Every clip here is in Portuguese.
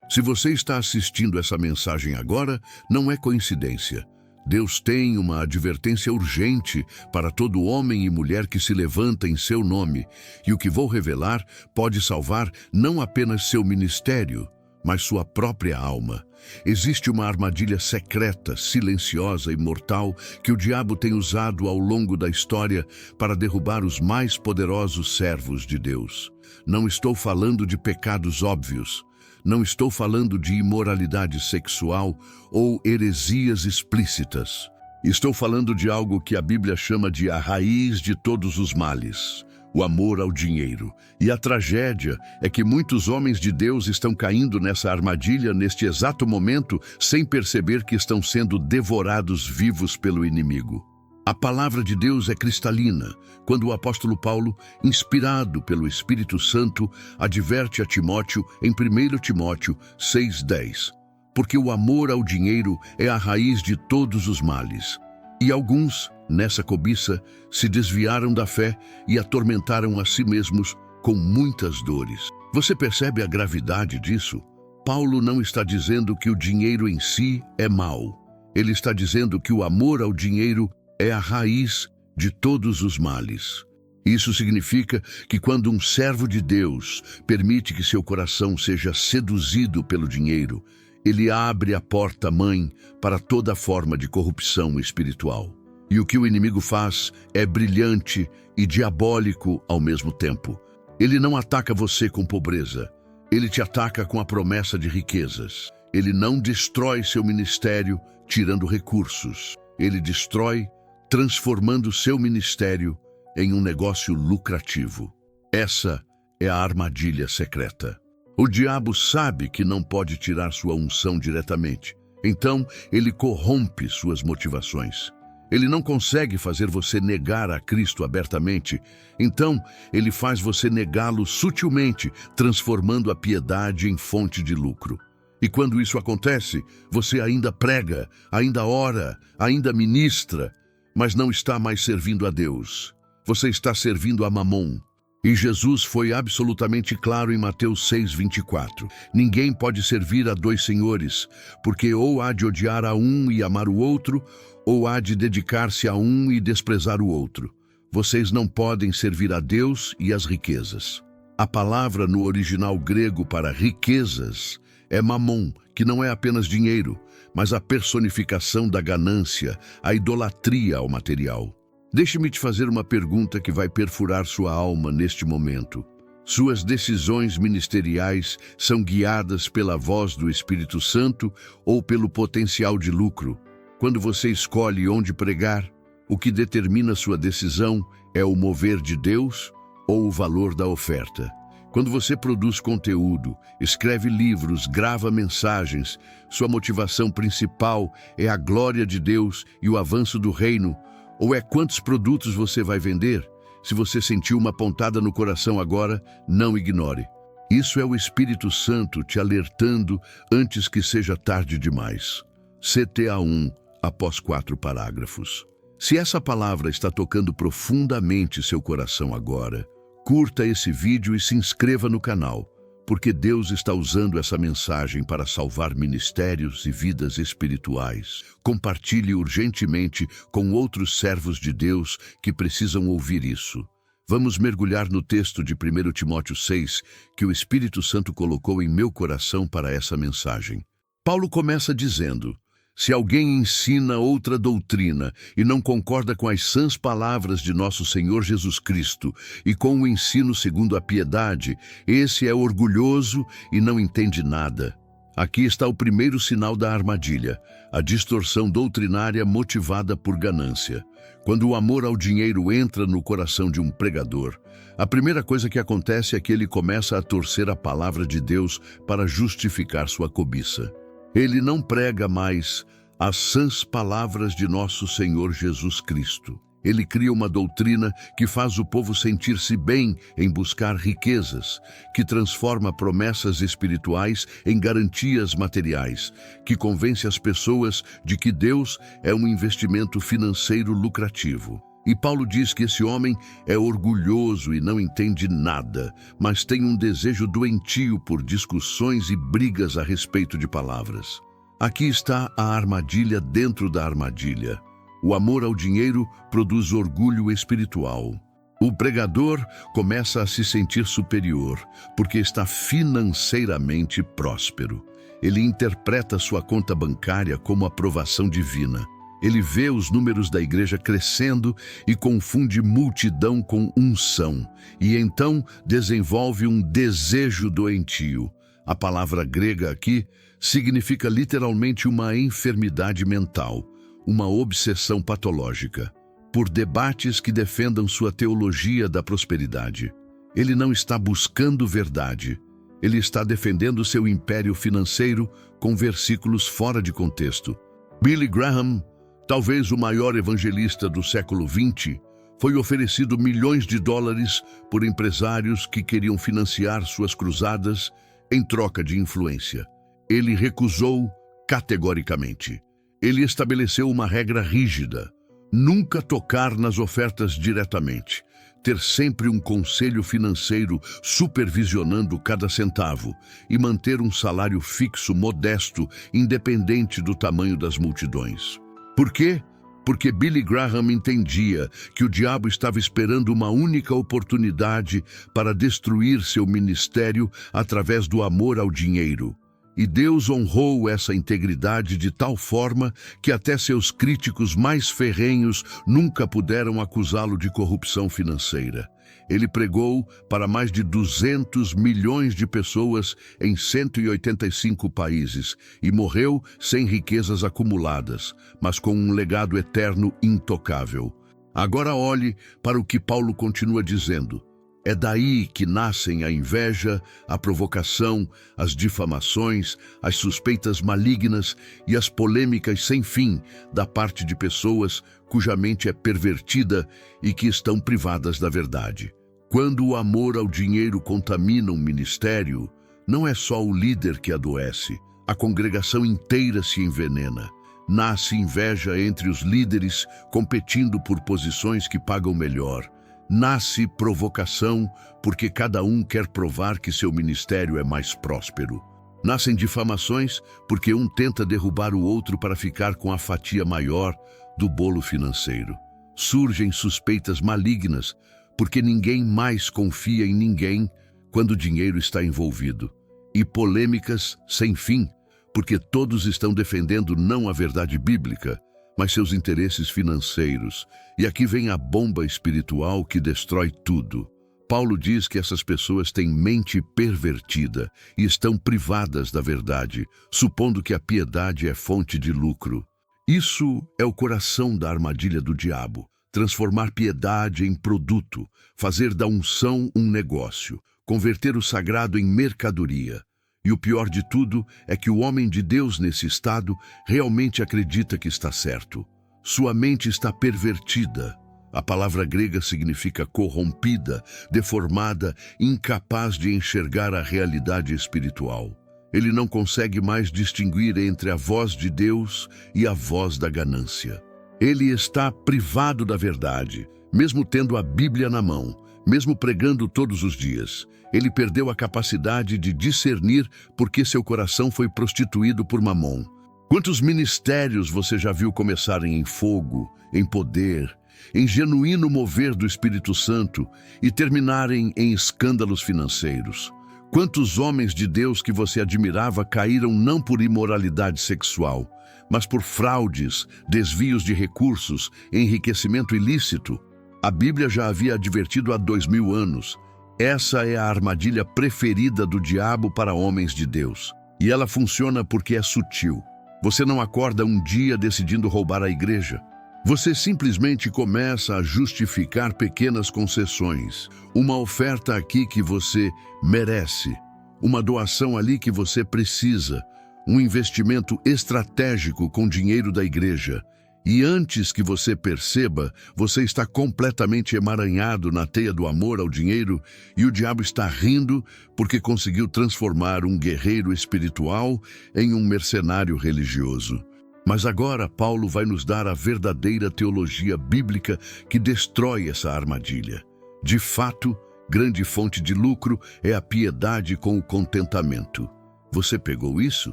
Se você está assistindo essa mensagem agora, não é coincidência. Deus tem uma advertência urgente para todo homem e mulher que se levanta em seu nome, e o que vou revelar pode salvar não apenas seu ministério, mas sua própria alma. Existe uma armadilha secreta, silenciosa e mortal que o diabo tem usado ao longo da história para derrubar os mais poderosos servos de Deus. Não estou falando de pecados óbvios. Não estou falando de imoralidade sexual ou heresias explícitas. Estou falando de algo que a Bíblia chama de a raiz de todos os males, o amor ao dinheiro. E a tragédia é que muitos homens de Deus estão caindo nessa armadilha neste exato momento, sem perceber que estão sendo devorados vivos pelo inimigo. A palavra de Deus é cristalina, quando o apóstolo Paulo, inspirado pelo Espírito Santo, adverte a Timóteo em 1 Timóteo 6,10. Porque o amor ao dinheiro é a raiz de todos os males. E alguns, nessa cobiça, se desviaram da fé e atormentaram a si mesmos com muitas dores. Você percebe a gravidade disso? Paulo não está dizendo que o dinheiro em si é mau. Ele está dizendo que o amor ao dinheiro é a raiz de todos os males. Isso significa que quando um servo de Deus permite que seu coração seja seduzido pelo dinheiro, ele abre a porta-mãe para toda forma de corrupção espiritual. E o que o inimigo faz é brilhante e diabólico ao mesmo tempo. Ele não ataca você com pobreza. Ele te ataca com a promessa de riquezas. Ele não destrói seu ministério tirando recursos. Ele destrói transformando seu ministério em um negócio lucrativo. Essa é a armadilha secreta. O diabo sabe que não pode tirar sua unção diretamente, então ele corrompe suas motivações. Ele não consegue fazer você negar a Cristo abertamente, então ele faz você negá-lo sutilmente, transformando a piedade em fonte de lucro. E quando isso acontece, você ainda prega, ainda ora, ainda ministra, mas não está mais servindo a Deus. Você está servindo a Mamon. E Jesus foi absolutamente claro em Mateus 6,24. Ninguém pode servir a dois senhores, porque ou há de odiar a um e amar o outro, ou há de dedicar-se a um e desprezar o outro. Vocês não podem servir a Deus e às riquezas. A palavra no original grego para riquezas é mamon, que não é apenas dinheiro, mas a personificação da ganância, a idolatria ao material. Deixe-me te fazer uma pergunta que vai perfurar sua alma neste momento. Suas decisões ministeriais são guiadas pela voz do Espírito Santo ou pelo potencial de lucro? Quando você escolhe onde pregar, o que determina sua decisão é o mover de Deus ou o valor da oferta? Quando você produz conteúdo, escreve livros, grava mensagens, sua motivação principal é a glória de Deus e o avanço do reino, ou é quantos produtos você vai vender? Se você sentiu uma pontada no coração agora, não ignore. Isso é o Espírito Santo te alertando antes que seja tarde demais. CTA 1, após 4 parágrafos. Se essa palavra está tocando profundamente seu coração agora, curta esse vídeo e se inscreva no canal, porque Deus está usando essa mensagem para salvar ministérios e vidas espirituais. Compartilhe urgentemente com outros servos de Deus que precisam ouvir isso. Vamos mergulhar no texto de 1 Timóteo 6, que o Espírito Santo colocou em meu coração para essa mensagem. Paulo começa dizendo: se alguém ensina outra doutrina e não concorda com as sãs palavras de nosso Senhor Jesus Cristo e com o ensino segundo a piedade, esse é orgulhoso e não entende nada. Aqui está o primeiro sinal da armadilha, a distorção doutrinária motivada por ganância. Quando o amor ao dinheiro entra no coração de um pregador, a primeira coisa que acontece é que ele começa a torcer a palavra de Deus para justificar sua cobiça. Ele não prega mais as sãs palavras de nosso Senhor Jesus Cristo. Ele cria uma doutrina que faz o povo sentir-se bem em buscar riquezas, que transforma promessas espirituais em garantias materiais, que convence as pessoas de que Deus é um investimento financeiro lucrativo. E Paulo diz que esse homem é orgulhoso e não entende nada, mas tem um desejo doentio por discussões e brigas a respeito de palavras. Aqui está a armadilha dentro da armadilha. O amor ao dinheiro produz orgulho espiritual. O pregador começa a se sentir superior, porque está financeiramente próspero. Ele interpreta sua conta bancária como aprovação divina. Ele vê os números da igreja crescendo e confunde multidão com unção, e então desenvolve um desejo doentio. A palavra grega aqui significa literalmente uma enfermidade mental, uma obsessão patológica, por debates que defendam sua teologia da prosperidade. Ele não está buscando verdade. Ele está defendendo seu império financeiro com versículos fora de contexto. Billy Graham, talvez o maior evangelista do século XX, foi oferecido milhões de dólares por empresários que queriam financiar suas cruzadas em troca de influência. Ele recusou categoricamente. Ele estabeleceu uma regra rígida: nunca tocar nas ofertas diretamente, ter sempre um conselho financeiro supervisionando cada centavo e manter um salário fixo modesto, independente do tamanho das multidões. Por quê? Porque Billy Graham entendia que o diabo estava esperando uma única oportunidade para destruir seu ministério através do amor ao dinheiro. E Deus honrou essa integridade de tal forma que até seus críticos mais ferrenhos nunca puderam acusá-lo de corrupção financeira. Ele pregou para mais de 200 milhões de pessoas em 185 países e morreu sem riquezas acumuladas, mas com um legado eterno intocável. Agora olhe para o que Paulo continua dizendo. É daí que nascem a inveja, a provocação, as difamações, as suspeitas malignas e as polêmicas sem fim da parte de pessoas cuja mente é pervertida e que estão privadas da verdade. Quando o amor ao dinheiro contamina um ministério, não é só o líder que adoece, a congregação inteira se envenena. Nasce inveja entre os líderes competindo por posições que pagam melhor. Nasce provocação porque cada um quer provar que seu ministério é mais próspero. Nascem difamações porque um tenta derrubar o outro para ficar com a fatia maior do bolo financeiro. Surgem suspeitas malignas porque ninguém mais confia em ninguém quando o dinheiro está envolvido. E polêmicas sem fim porque todos estão defendendo não a verdade bíblica, mas seus interesses financeiros. E aqui vem a bomba espiritual que destrói tudo. Paulo diz que essas pessoas têm mente pervertida e estão privadas da verdade, supondo que a piedade é fonte de lucro. Isso é o coração da armadilha do diabo: transformar piedade em produto, fazer da unção um negócio, converter o sagrado em mercadoria. E o pior de tudo é que o homem de Deus nesse estado realmente acredita que está certo. Sua mente está pervertida. A palavra grega significa corrompida, deformada, incapaz de enxergar a realidade espiritual. Ele não consegue mais distinguir entre a voz de Deus e a voz da ganância. Ele está privado da verdade, mesmo tendo a Bíblia na mão, mesmo pregando todos os dias. Ele perdeu a capacidade de discernir porque seu coração foi prostituído por Mamon. Quantos ministérios você já viu começarem em fogo, em poder, em genuíno mover do Espírito Santo e terminarem em escândalos financeiros? Quantos homens de Deus que você admirava caíram não por imoralidade sexual, mas por fraudes, desvios de recursos, enriquecimento ilícito? A Bíblia já havia advertido há 2000 anos. Essa é a armadilha preferida do diabo para homens de Deus. E ela funciona porque é sutil. Você não acorda um dia decidindo roubar a igreja. Você simplesmente começa a justificar pequenas concessões. Uma oferta aqui que você merece. Uma doação ali que você precisa. Um investimento estratégico com dinheiro da igreja. E antes que você perceba, você está completamente emaranhado na teia do amor ao dinheiro e o diabo está rindo porque conseguiu transformar um guerreiro espiritual em um mercenário religioso. Mas agora Paulo vai nos dar a verdadeira teologia bíblica que destrói essa armadilha. De fato, grande fonte de lucro é a piedade com o contentamento. Você pegou isso?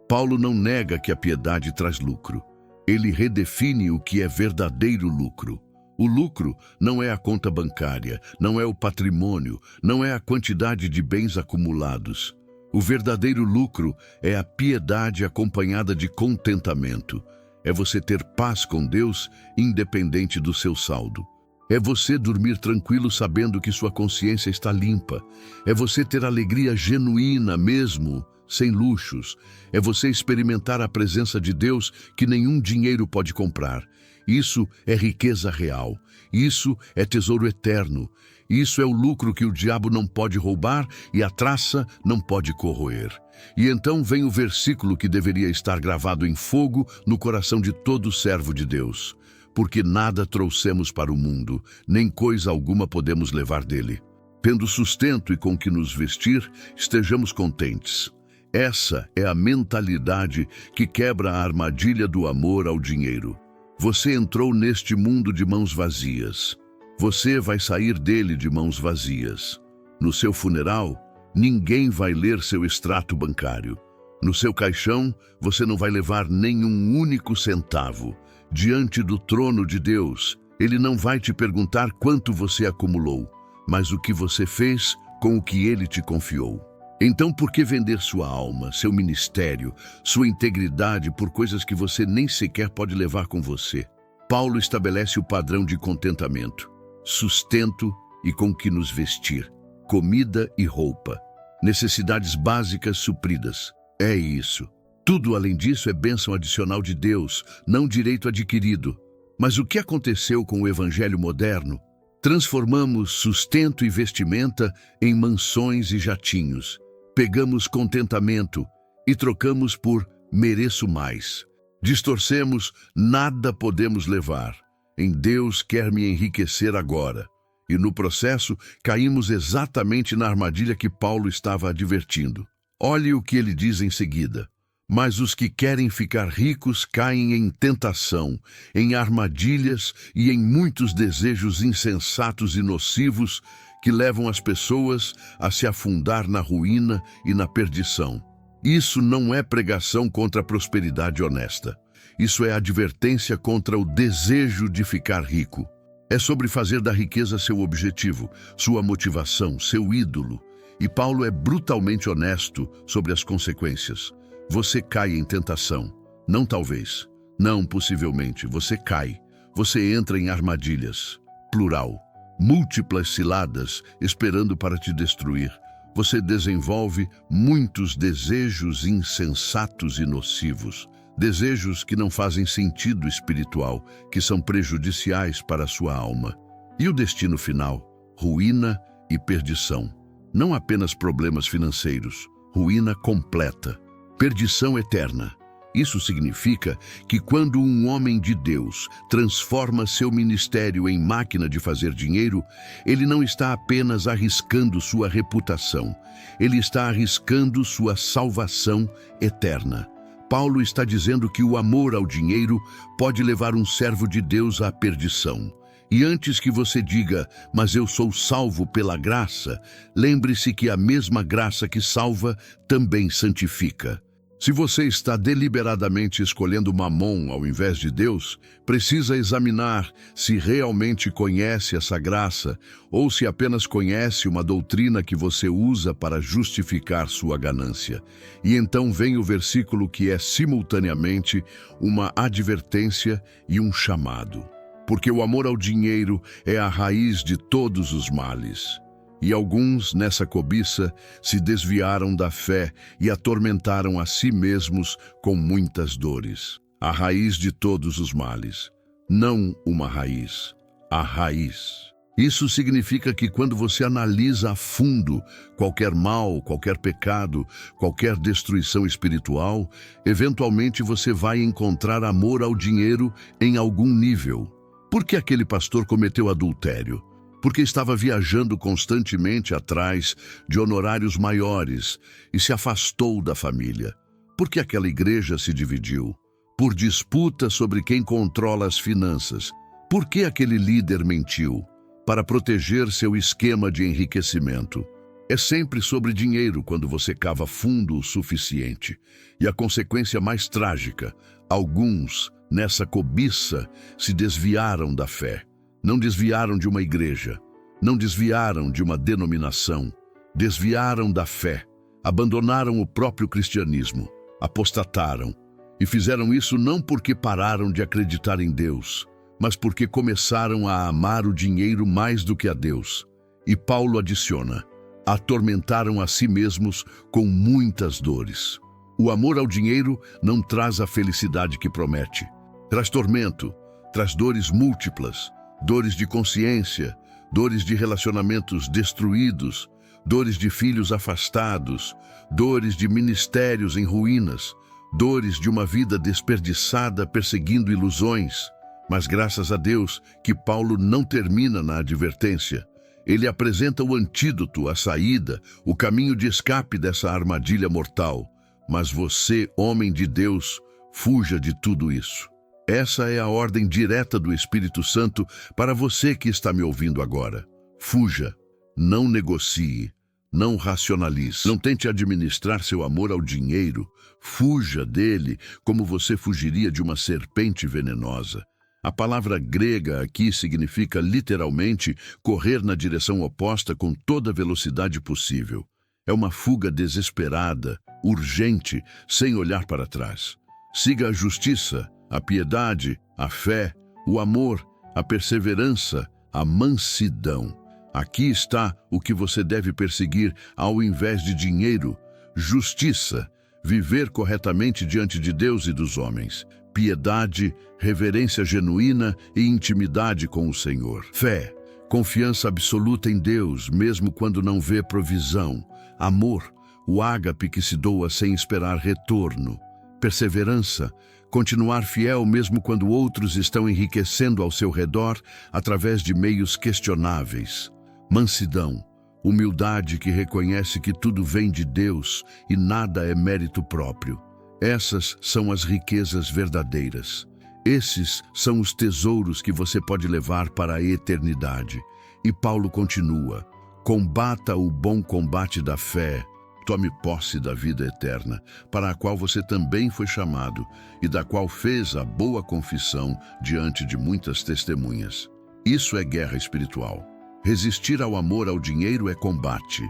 Paulo não nega que a piedade traz lucro. Ele redefine o que é verdadeiro lucro. O lucro não é a conta bancária, não é o patrimônio, não é a quantidade de bens acumulados. O verdadeiro lucro é a piedade acompanhada de contentamento. É você ter paz com Deus, independente do seu saldo. É você dormir tranquilo sabendo que sua consciência está limpa. É você ter alegria genuína mesmo, sem luxos. É você experimentar a presença de Deus que nenhum dinheiro pode comprar. Isso é riqueza real. Isso é tesouro eterno. Isso é o lucro que o diabo não pode roubar e a traça não pode corroer. E então vem o versículo que deveria estar gravado em fogo no coração de todo servo de Deus. Porque nada trouxemos para o mundo, nem coisa alguma podemos levar dele. Tendo sustento e com que nos vestir, estejamos contentes. Essa é a mentalidade que quebra a armadilha do amor ao dinheiro. Você entrou neste mundo de mãos vazias. Você vai sair dele de mãos vazias. No seu funeral, ninguém vai ler seu extrato bancário. No seu caixão, você não vai levar nenhum único centavo. Diante do trono de Deus, ele não vai te perguntar quanto você acumulou, mas o que você fez com o que ele te confiou. Então, por que vender sua alma, seu ministério, sua integridade por coisas que você nem sequer pode levar com você? Paulo estabelece o padrão de contentamento, sustento e com que nos vestir, comida e roupa, necessidades básicas supridas. É isso. Tudo além disso é bênção adicional de Deus, não direito adquirido. Mas o que aconteceu com o evangelho moderno? Transformamos sustento e vestimenta em mansões e jatinhos. Pegamos contentamento e trocamos por mereço mais. Distorcemos, nada podemos levar. Em Deus quer me enriquecer agora. E no processo, caímos exatamente na armadilha que Paulo estava advertindo. Olhe o que ele diz em seguida. Mas os que querem ficar ricos caem em tentação, em armadilhas e em muitos desejos insensatos e nocivos que levam as pessoas a se afundar na ruína e na perdição. Isso não é pregação contra a prosperidade honesta. Isso é advertência contra o desejo de ficar rico. É sobre fazer da riqueza seu objetivo, sua motivação, seu ídolo. E Paulo é brutalmente honesto sobre as consequências. Você cai em tentação. Não talvez. Não possivelmente. Você cai. Você entra em armadilhas. Plural. Múltiplas ciladas esperando para te destruir. Você desenvolve muitos desejos insensatos e nocivos. Desejos que não fazem sentido espiritual, que são prejudiciais para a sua alma. E o destino final? Ruína e perdição. Não apenas problemas financeiros. Ruína completa. Perdição eterna. Isso significa que quando um homem de Deus transforma seu ministério em máquina de fazer dinheiro, ele não está apenas arriscando sua reputação, ele está arriscando sua salvação eterna. Paulo está dizendo que o amor ao dinheiro pode levar um servo de Deus à perdição. E antes que você diga, mas eu sou salvo pela graça, lembre-se que a mesma graça que salva também santifica. Se você está deliberadamente escolhendo Mamon ao invés de Deus, precisa examinar se realmente conhece essa graça ou se apenas conhece uma doutrina que você usa para justificar sua ganância. E então vem o versículo que é simultaneamente uma advertência e um chamado. Porque o amor ao dinheiro é a raiz de todos os males. E alguns, nessa cobiça, se desviaram da fé e atormentaram a si mesmos com muitas dores. A raiz de todos os males. Não uma raiz, a raiz. Isso significa que quando você analisa a fundo qualquer mal, qualquer pecado, qualquer destruição espiritual, eventualmente você vai encontrar amor ao dinheiro em algum nível. Por que aquele pastor cometeu adultério? Porque estava viajando constantemente atrás de honorários maiores e se afastou da família. Por que aquela igreja se dividiu? por disputa sobre quem controla as finanças. Por que aquele líder mentiu? Para proteger seu esquema de enriquecimento. É sempre sobre dinheiro quando você cava fundo o suficiente. E a consequência mais trágica, alguns, nessa cobiça, se desviaram da fé. Não desviaram de uma igreja, não desviaram de uma denominação, desviaram da fé, abandonaram o próprio cristianismo, apostataram. E fizeram isso não porque pararam de acreditar em Deus, mas porque começaram a amar o dinheiro mais do que a Deus. E Paulo adiciona: atormentaram a si mesmos com muitas dores. O amor ao dinheiro não traz a felicidade que promete. Traz tormento, traz dores múltiplas, dores de consciência, dores de relacionamentos destruídos, dores de filhos afastados, dores de ministérios em ruínas, dores de uma vida desperdiçada perseguindo ilusões. Mas graças a Deus que Paulo não termina na advertência. Ele apresenta o antídoto, a saída, o caminho de escape dessa armadilha mortal. Mas você, homem de Deus, fuja de tudo isso. Essa é a ordem direta do Espírito Santo para você que está me ouvindo agora. Fuja, não negocie, não racionalize. Não tente administrar seu amor ao dinheiro. Fuja dele como você fugiria de uma serpente venenosa. A palavra grega aqui significa literalmente correr na direção oposta com toda a velocidade possível. É uma fuga desesperada, urgente, sem olhar para trás. Siga a justiça, a piedade, a fé, o amor, a perseverança, a mansidão. Aqui está o que você deve perseguir ao invés de dinheiro: justiça, viver corretamente diante de Deus e dos homens. Piedade, reverência genuína e intimidade com o Senhor. Fé, confiança absoluta em Deus, mesmo quando não vê provisão. Amor, o ágape que se doa sem esperar retorno. Perseverança, continuar fiel mesmo quando outros estão enriquecendo ao seu redor através de meios questionáveis. Mansidão, humildade que reconhece que tudo vem de Deus e nada é mérito próprio. Essas são as riquezas verdadeiras. Esses são os tesouros que você pode levar para a eternidade. E Paulo continua: combata o bom combate da fé, tome posse da vida eterna, para a qual você também foi chamado e da qual fez a boa confissão diante de muitas testemunhas. Isso é guerra espiritual. Resistir ao amor ao dinheiro é combate,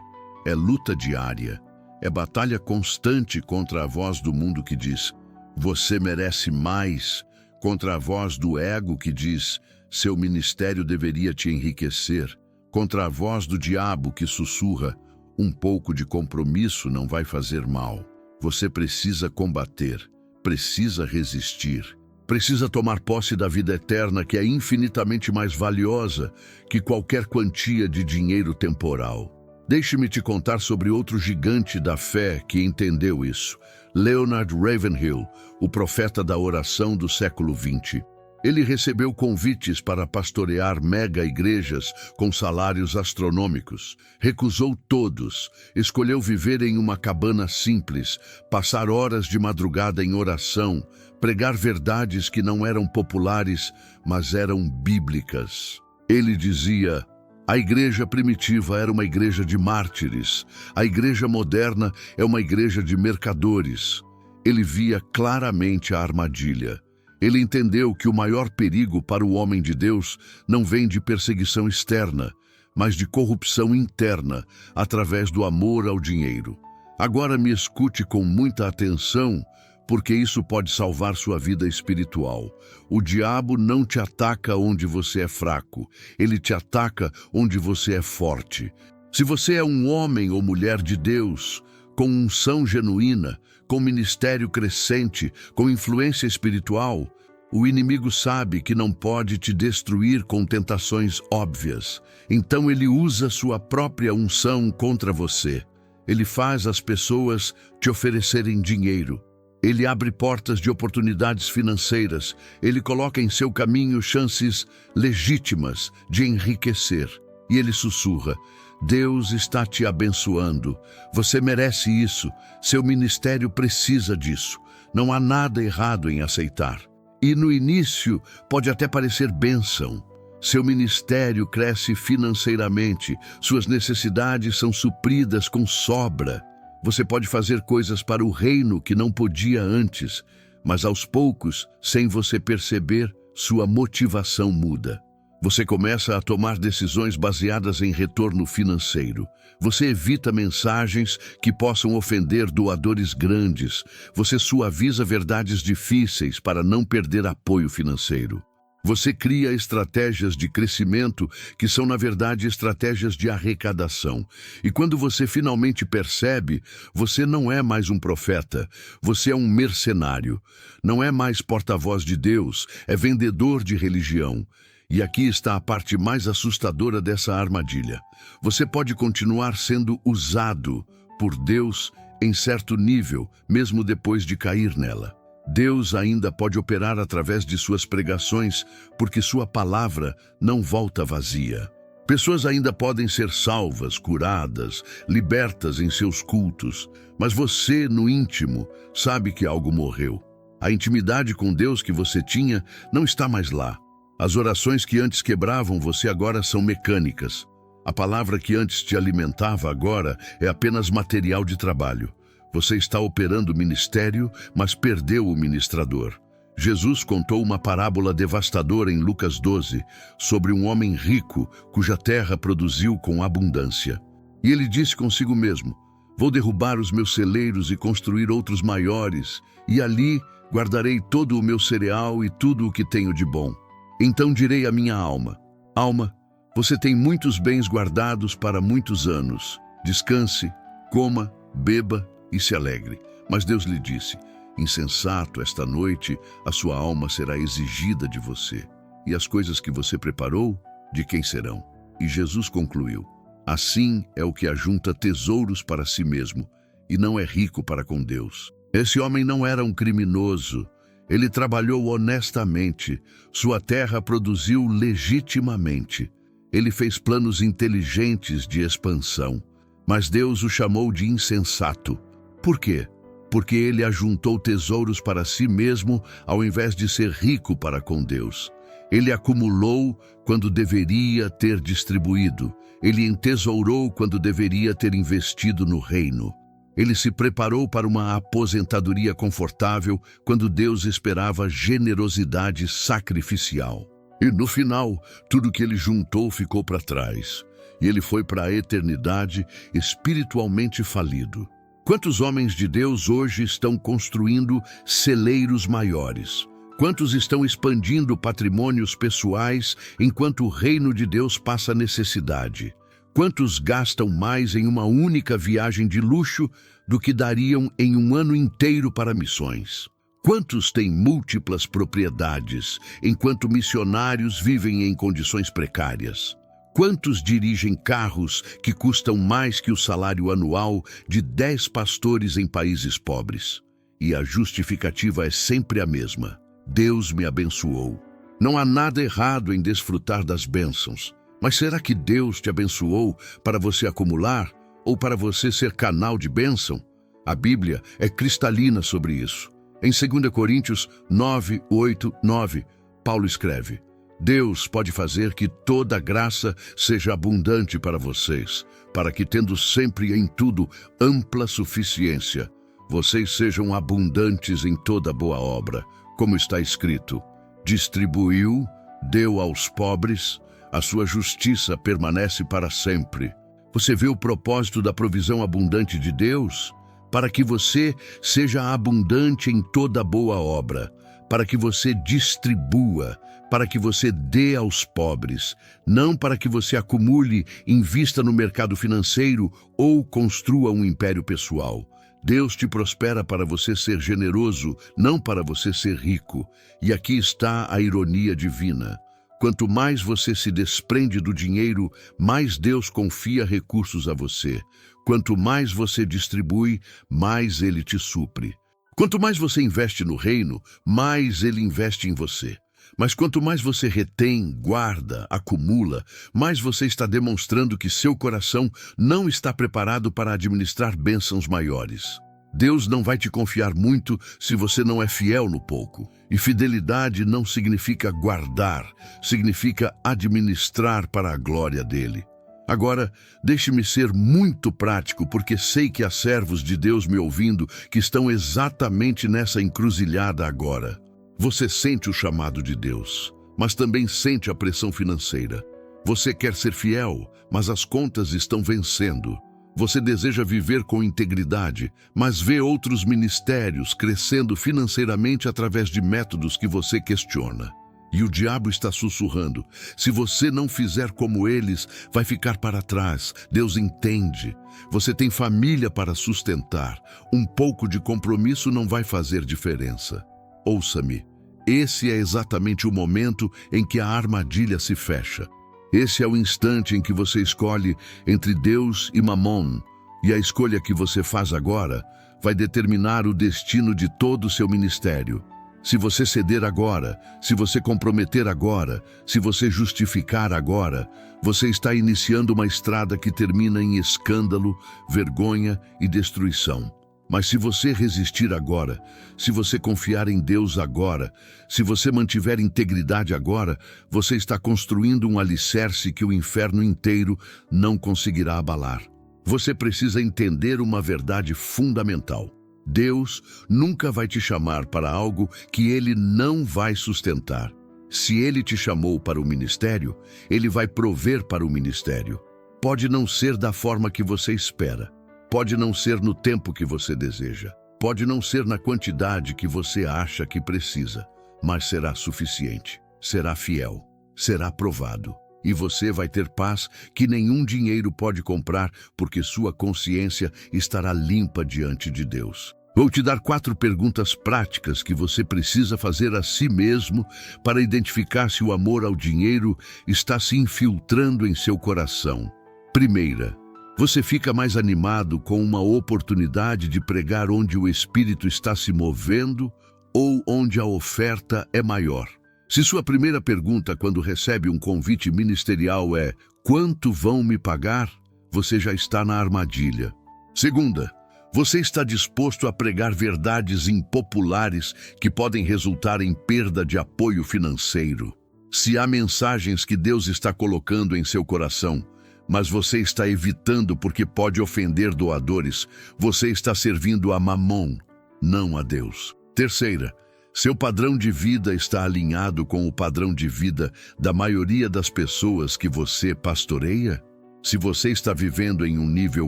é luta diária. É batalha constante contra a voz do mundo que diz: você merece mais, contra a voz do ego que diz: seu ministério deveria te enriquecer, contra a voz do diabo que sussurra: um pouco de compromisso não vai fazer mal. Você precisa combater, precisa resistir, precisa tomar posse da vida eterna, que é infinitamente mais valiosa que qualquer quantia de dinheiro temporal. Deixe-me te contar sobre outro gigante da fé que entendeu isso. Leonard Ravenhill, o profeta da oração do século XX. Ele recebeu convites para pastorear mega-igrejas com salários astronômicos. Recusou todos. Escolheu viver em uma cabana simples, passar horas de madrugada em oração, pregar verdades que não eram populares, mas eram bíblicas. Ele dizia: a igreja primitiva era uma igreja de mártires. A igreja moderna é uma igreja de mercadores. Ele via claramente a armadilha. Ele entendeu que o maior perigo para o homem de Deus não vem de perseguição externa, mas de corrupção interna, através do amor ao dinheiro. Agora me escute com muita atenção, porque isso pode salvar sua vida espiritual. O diabo não te ataca onde você é fraco, ele te ataca onde você é forte. Se você é um homem ou mulher de Deus, com unção genuína, com ministério crescente, com influência espiritual, o inimigo sabe que não pode te destruir com tentações óbvias. Então ele usa sua própria unção contra você. Ele faz as pessoas te oferecerem dinheiro. Ele abre portas de oportunidades financeiras. Ele coloca em seu caminho chances legítimas de enriquecer. E ele sussurra: Deus está te abençoando. Você merece isso. Seu ministério precisa disso. Não há nada errado em aceitar. E no início pode até parecer bênção. Seu ministério cresce financeiramente. Suas necessidades são supridas com sobra. Você pode fazer coisas para o reino que não podia antes, mas aos poucos, sem você perceber, sua motivação muda. Você começa a tomar decisões baseadas em retorno financeiro. Você evita mensagens que possam ofender doadores grandes. Você suaviza verdades difíceis para não perder apoio financeiro. Você cria estratégias de crescimento que são, na verdade, estratégias de arrecadação. E quando você finalmente percebe, você não é mais um profeta, você é um mercenário. Não é mais porta-voz de Deus, é vendedor de religião. E aqui está a parte mais assustadora dessa armadilha. Você pode continuar sendo usado por Deus em certo nível, mesmo depois de cair nela. Deus ainda pode operar através de suas pregações, porque sua palavra não volta vazia. Pessoas ainda podem ser salvas, curadas, libertas em seus cultos, mas você, no íntimo, sabe que algo morreu. A intimidade com Deus que você tinha não está mais lá. As orações que antes quebravam você agora são mecânicas. A palavra que antes te alimentava agora é apenas material de trabalho. Você está operando o ministério, mas perdeu o ministrador. Jesus contou uma parábola devastadora em Lucas 12 sobre um homem rico cuja terra produziu com abundância. E ele disse consigo mesmo: vou derrubar os meus celeiros e construir outros maiores, e ali guardarei todo o meu cereal e tudo o que tenho de bom. Então direi à minha alma: alma, você tem muitos bens guardados para muitos anos. Descanse, coma, beba e se alegre. Mas Deus lhe disse: insensato, esta noite a sua alma será exigida de você. E as coisas que você preparou, de quem serão? E Jesus concluiu: assim é o que ajunta tesouros para si mesmo, e não é rico para com Deus. Esse homem não era um criminoso. Ele trabalhou honestamente. Sua terra produziu legitimamente. Ele fez planos inteligentes de expansão. Mas Deus o chamou de insensato. Por quê? Porque ele ajuntou tesouros para si mesmo ao invés de ser rico para com Deus. Ele acumulou quando deveria ter distribuído. Ele entesourou quando deveria ter investido no reino. Ele se preparou para uma aposentadoria confortável quando Deus esperava generosidade sacrificial. E no final, tudo que ele juntou ficou para trás. E ele foi para a eternidade espiritualmente falido. Quantos homens de Deus hoje estão construindo celeiros maiores? Quantos estão expandindo patrimônios pessoais enquanto o reino de Deus passa necessidade? Quantos gastam mais em uma única viagem de luxo do que dariam em um ano inteiro para missões? Quantos têm múltiplas propriedades enquanto missionários vivem em condições precárias? Quantos dirigem carros que custam mais que o salário anual de 10 pastores em países pobres? E a justificativa é sempre a mesma: Deus me abençoou. Não há nada errado em desfrutar das bênçãos, mas será que Deus te abençoou para você acumular ou para você ser canal de bênção? A Bíblia é cristalina sobre isso. Em 2 Coríntios 9, 8, 9, Paulo escreve: Deus pode fazer que toda graça seja abundante para vocês, para que, tendo sempre em tudo ampla suficiência, vocês sejam abundantes em toda boa obra, como está escrito: distribuiu, deu aos pobres, a sua justiça permanece para sempre. Você vê o propósito da provisão abundante de Deus? Para que você seja abundante em toda boa obra, para que você distribua, para que você dê aos pobres, não para que você acumule, invista no mercado financeiro ou construa um império pessoal. Deus te prospera para você ser generoso, não para você ser rico. E aqui está a ironia divina. Quanto mais você se desprende do dinheiro, mais Deus confia recursos a você. Quanto mais você distribui, mais Ele te supre. Quanto mais você investe no reino, mais Ele investe em você. Mas quanto mais você retém, guarda, acumula, mais você está demonstrando que seu coração não está preparado para administrar bênçãos maiores. Deus não vai te confiar muito se você não é fiel no pouco. E fidelidade não significa guardar, significa administrar para a glória dele. Agora, deixe-me ser muito prático, porque sei que há servos de Deus me ouvindo que estão exatamente nessa encruzilhada agora. Você sente o chamado de Deus, mas também sente a pressão financeira. Você quer ser fiel, mas as contas estão vencendo. Você deseja viver com integridade, mas vê outros ministérios crescendo financeiramente através de métodos que você questiona. E o diabo está sussurrando: se você não fizer como eles, vai ficar para trás. Deus entende. Você tem família para sustentar. Um pouco de compromisso não vai fazer diferença. Ouça-me. Esse é exatamente o momento em que a armadilha se fecha. Esse é o instante em que você escolhe entre Deus e Mamon. E a escolha que você faz agora vai determinar o destino de todo o seu ministério. Se você ceder agora, se você comprometer agora, se você justificar agora, você está iniciando uma estrada que termina em escândalo, vergonha e destruição. Mas se você resistir agora, se você confiar em Deus agora, se você mantiver integridade agora, você está construindo um alicerce que o inferno inteiro não conseguirá abalar. Você precisa entender uma verdade fundamental. Deus nunca vai te chamar para algo que Ele não vai sustentar. Se Ele te chamou para o ministério, Ele vai prover para o ministério. Pode não ser da forma que você espera. Pode não ser no tempo que você deseja. Pode não ser na quantidade que você acha que precisa. Mas será suficiente. Será fiel. Será aprovado. E você vai ter paz que nenhum dinheiro pode comprar, porque sua consciência estará limpa diante de Deus. Vou te dar 4 perguntas práticas que você precisa fazer a si mesmo para identificar se o amor ao dinheiro está se infiltrando em seu coração. Primeira, você fica mais animado com uma oportunidade de pregar onde o Espírito está se movendo ou onde a oferta é maior? Se sua primeira pergunta quando recebe um convite ministerial é "Quanto vão me pagar?", você já está na armadilha. Segunda, você está disposto a pregar verdades impopulares que podem resultar em perda de apoio financeiro? Se há mensagens que Deus está colocando em seu coração, mas você está evitando porque pode ofender doadores, você está servindo a Mamon, não a Deus. Terceira, seu padrão de vida está alinhado com o padrão de vida da maioria das pessoas que você pastoreia? Se você está vivendo em um nível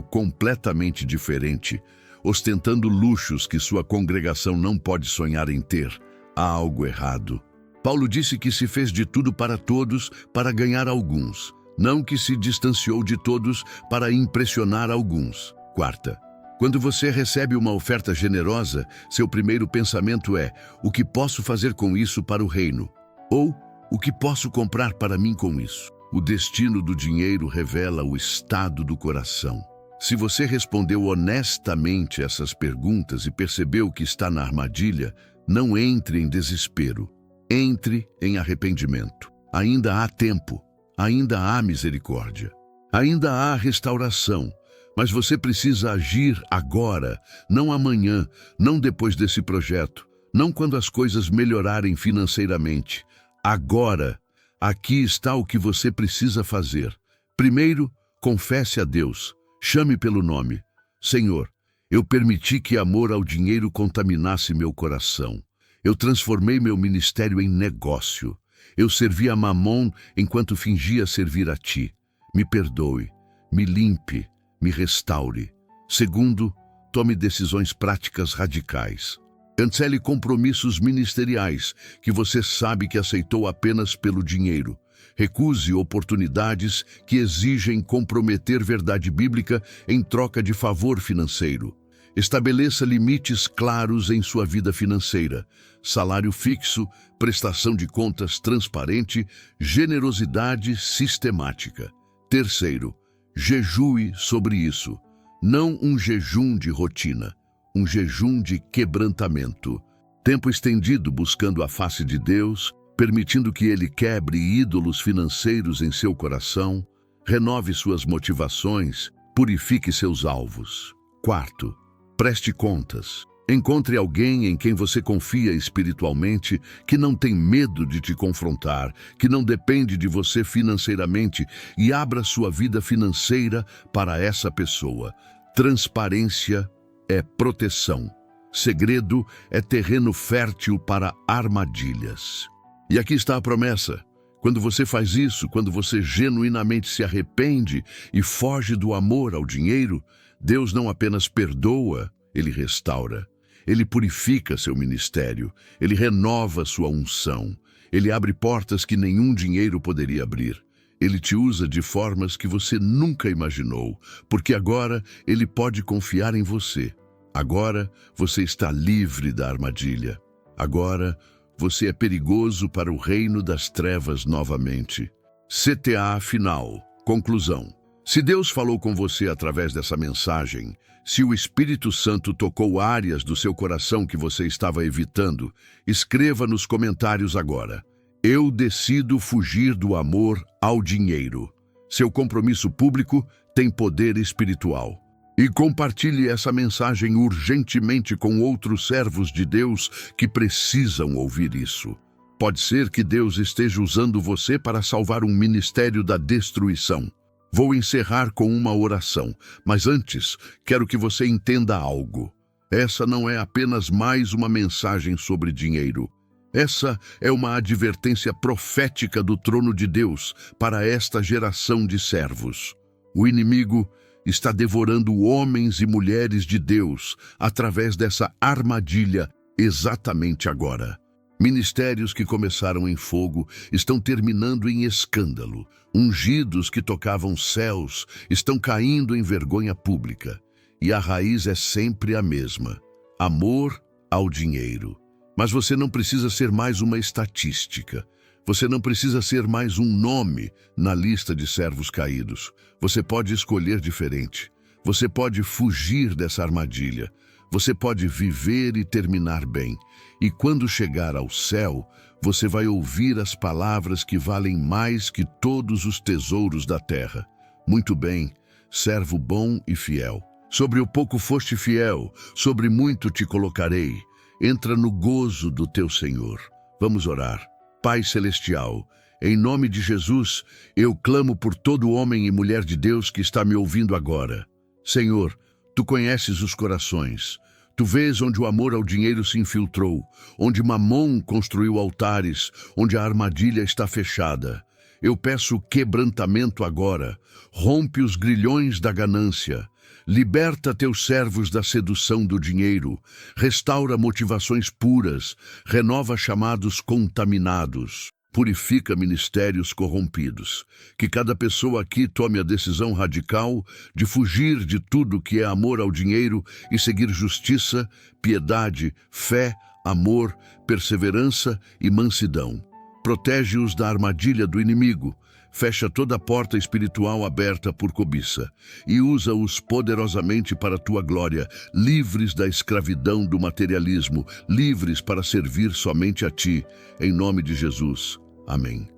completamente diferente, ostentando luxos que sua congregação não pode sonhar em ter, há algo errado. Paulo disse que se fez de tudo para todos para ganhar alguns, não que se distanciou de todos para impressionar alguns. Quarta, quando você recebe uma oferta generosa, seu primeiro pensamento é: o que posso fazer com isso para o reino? Ou, o que posso comprar para mim com isso? O destino do dinheiro revela o estado do coração. Se você respondeu honestamente essas perguntas e percebeu que está na armadilha, não entre em desespero. Entre em arrependimento. Ainda há tempo. Ainda há misericórdia. Ainda há restauração. Mas você precisa agir agora, não amanhã, não depois desse projeto, não quando as coisas melhorarem financeiramente. Agora, aqui está o que você precisa fazer. Primeiro, confesse a Deus. Chame pelo nome. Senhor, eu permiti que amor ao dinheiro contaminasse meu coração. Eu transformei meu ministério em negócio. Eu servi a Mamon enquanto fingia servir a Ti. Me perdoe, me limpe, me restaure. Segundo, tome decisões práticas radicais. Cancele compromissos ministeriais que você sabe que aceitou apenas pelo dinheiro. Recuse oportunidades que exigem comprometer verdade bíblica em troca de favor financeiro. Estabeleça limites claros em sua vida financeira. Salário fixo, prestação de contas transparente, generosidade sistemática. Terceiro, jejue sobre isso. Não um jejum de rotina, um jejum de quebrantamento. Tempo estendido buscando a face de Deus, permitindo que ele quebre ídolos financeiros em seu coração, renove suas motivações, purifique seus alvos. Quarto, preste contas. Encontre alguém em quem você confia espiritualmente, que não tem medo de te confrontar, que não depende de você financeiramente, e abra sua vida financeira para essa pessoa. Transparência é proteção. Segredo é terreno fértil para armadilhas. E aqui está a promessa. Quando você faz isso, quando você genuinamente se arrepende e foge do amor ao dinheiro, Deus não apenas perdoa, Ele restaura. Ele purifica seu ministério, Ele renova sua unção, Ele abre portas que nenhum dinheiro poderia abrir. Ele te usa de formas que você nunca imaginou, porque agora Ele pode confiar em você. Agora você está livre da armadilha. Agora você é perigoso para o reino das trevas novamente. CTA final. Conclusão. Se Deus falou com você através dessa mensagem, se o Espírito Santo tocou áreas do seu coração que você estava evitando, escreva nos comentários agora: eu decido fugir do amor ao dinheiro. Seu compromisso público tem poder espiritual. E compartilhe essa mensagem urgentemente com outros servos de Deus que precisam ouvir isso. Pode ser que Deus esteja usando você para salvar um ministério da destruição. Vou encerrar com uma oração, mas antes, quero que você entenda algo. Essa não é apenas mais uma mensagem sobre dinheiro. Essa é uma advertência profética do trono de Deus para esta geração de servos. O inimigo está devorando homens e mulheres de Deus através dessa armadilha exatamente agora. Ministérios que começaram em fogo estão terminando em escândalo. Ungidos que tocavam céus estão caindo em vergonha pública. E a raiz é sempre a mesma: amor ao dinheiro. Mas você não precisa ser mais uma estatística. Você não precisa ser mais um nome na lista de servos caídos. Você pode escolher diferente. Você pode fugir dessa armadilha. Você pode viver e terminar bem. E quando chegar ao céu, você vai ouvir as palavras que valem mais que todos os tesouros da terra. Muito bem, servo bom e fiel. Sobre o pouco foste fiel, sobre muito te colocarei. Entra no gozo do teu Senhor. Vamos orar. Pai Celestial, em nome de Jesus, eu clamo por todo homem e mulher de Deus que está me ouvindo agora. Senhor, Tu conheces os corações. Tu vês onde o amor ao dinheiro se infiltrou, onde Mamon construiu altares, onde a armadilha está fechada. Eu peço quebrantamento agora. Rompe os grilhões da ganância. Liberta teus servos da sedução do dinheiro. Restaura motivações puras. Renova chamados contaminados. Purifica ministérios corrompidos. Que cada pessoa aqui tome a decisão radical de fugir de tudo que é amor ao dinheiro e seguir justiça, piedade, fé, amor, perseverança e mansidão. Protege-os da armadilha do inimigo. Fecha toda a porta espiritual aberta por cobiça e usa-os poderosamente para a tua glória, livres da escravidão do materialismo, livres para servir somente a ti. Em nome de Jesus. Amém.